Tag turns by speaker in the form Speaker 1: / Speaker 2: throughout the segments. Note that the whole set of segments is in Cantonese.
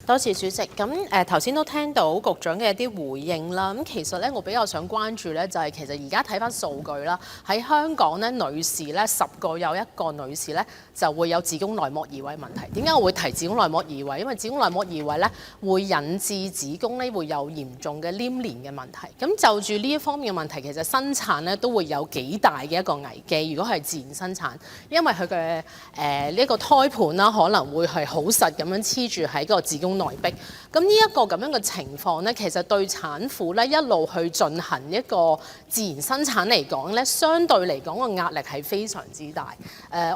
Speaker 1: 多謝主席。咁頭先都聽到局長嘅一啲回應啦。咁其實咧，我比較想關注咧，就係其實而家睇翻數據啦，喺香港咧，女士咧10個有1個女士咧就會有子宮內膜異位問題。點解我會提子宮內膜異位？因為子宮內膜異位咧會引致子宮咧會有嚴重嘅黏連嘅問題。咁就住呢一方面嘅問題，其實生產咧都會有幾大嘅一個危機。如果係自然生產，因為佢嘅呢個胎盤啦可能會係好實咁樣黐住喺個子宮內壁。咁呢一個咁樣嘅情況咧，其實對產婦咧一路去進行一個自然生產嚟講咧，相對嚟講個壓力係非常之大。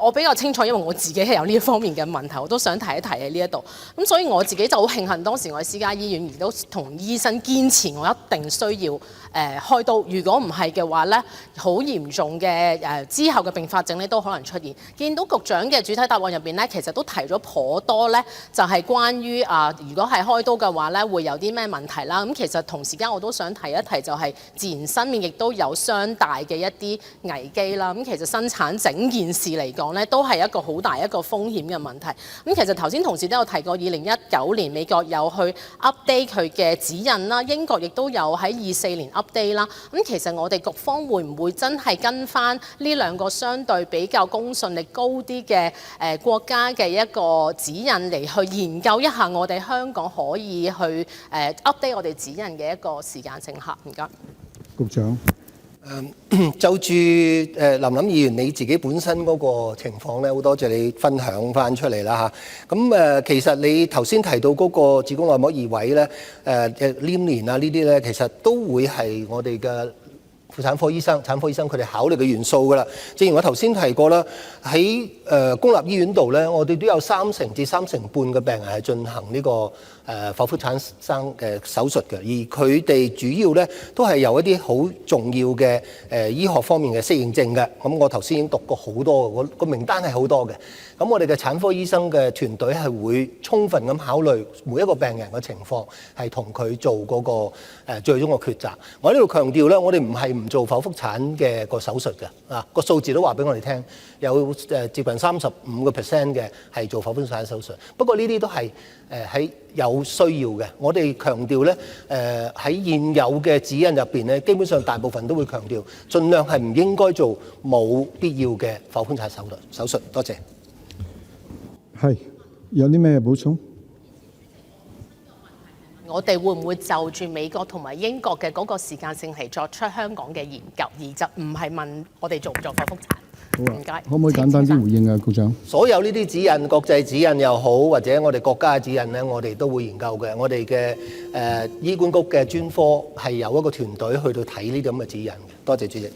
Speaker 1: 我比較清楚，因為我自己係有呢一方面嘅問題，我都想提一提喺呢一度。咁所以我自己就好慶幸當時我喺私家醫院，而都同醫生堅持我一定需要開刀。如果唔係嘅話咧，好嚴重嘅之後嘅併發症咧都可能出現。見到局長嘅主體答案入邊咧，其實都提咗頗多咧，就係關於如果係開刀嘅話咧，會有啲咩問題啦。咁其實同時間我都想提一提，就係自然生命亦都有相大嘅一啲危機啦。咁其實生產整件事嚟講咧，都係一個好大一個風險嘅問題。咁其實頭先同事都有提過，2019年美國有去 update 佢嘅指引啦，英國亦都有喺24年 update 啦。咁其實我哋局方會唔會真係跟翻呢兩個相對比較公信力高啲嘅國家嘅一個指引嚟去研究一下我哋香港可以去update 我哋指引嘅一個時間性下？唔該。
Speaker 2: 局長。
Speaker 3: 就住林議員你自己本身嗰個情況咧，好多謝你分享翻出嚟啦嚇。咁其實你頭先提到嗰個子宮內膜異位咧，黏連啊呢啲咧，其實都會係我哋嘅婦產科醫生、產科醫生佢哋考慮嘅元素㗎啦。正如我頭先提過啦，喺公立醫院度咧，我哋都有30%至3成半嘅病人係進行呢個剖腹產生嘅手術嘅，而佢哋主要咧都係有一啲好重要嘅醫學方面嘅適應症嘅。咁我頭先已經讀過好多，個名單係好多嘅。咁我哋嘅產科醫生嘅團隊係會充分咁考慮每一個病人嘅情況，係同佢做嗰個最終嘅抉擇。我喺呢度強調咧，我哋唔係唔做剖腹產嘅個手術嘅，個數字都話俾我哋聽，有接近35%嘅係做剖腹產手術。不過呢啲都係喺有需要嘅。我哋強調咧，喺現有嘅指引入邊咧，基本上大部分都會強調，盡量係唔應該做冇必要嘅剖腹產手術。多謝。
Speaker 2: 係，有啲咩補充？
Speaker 1: 我哋會唔會就住美國同埋英國嘅嗰個時間性係作出香港嘅研究，而就唔係問我哋做唔做剖腹產？
Speaker 2: 好啊，唔該。可唔可以簡單啲回應啊，局長？
Speaker 3: 所有呢啲指引，國際指引又好，或者我哋國家嘅指引咧，我哋都會研究嘅。我哋嘅醫管局嘅專科係有一個團隊去到睇呢啲咁嘅指引嘅。多謝主席。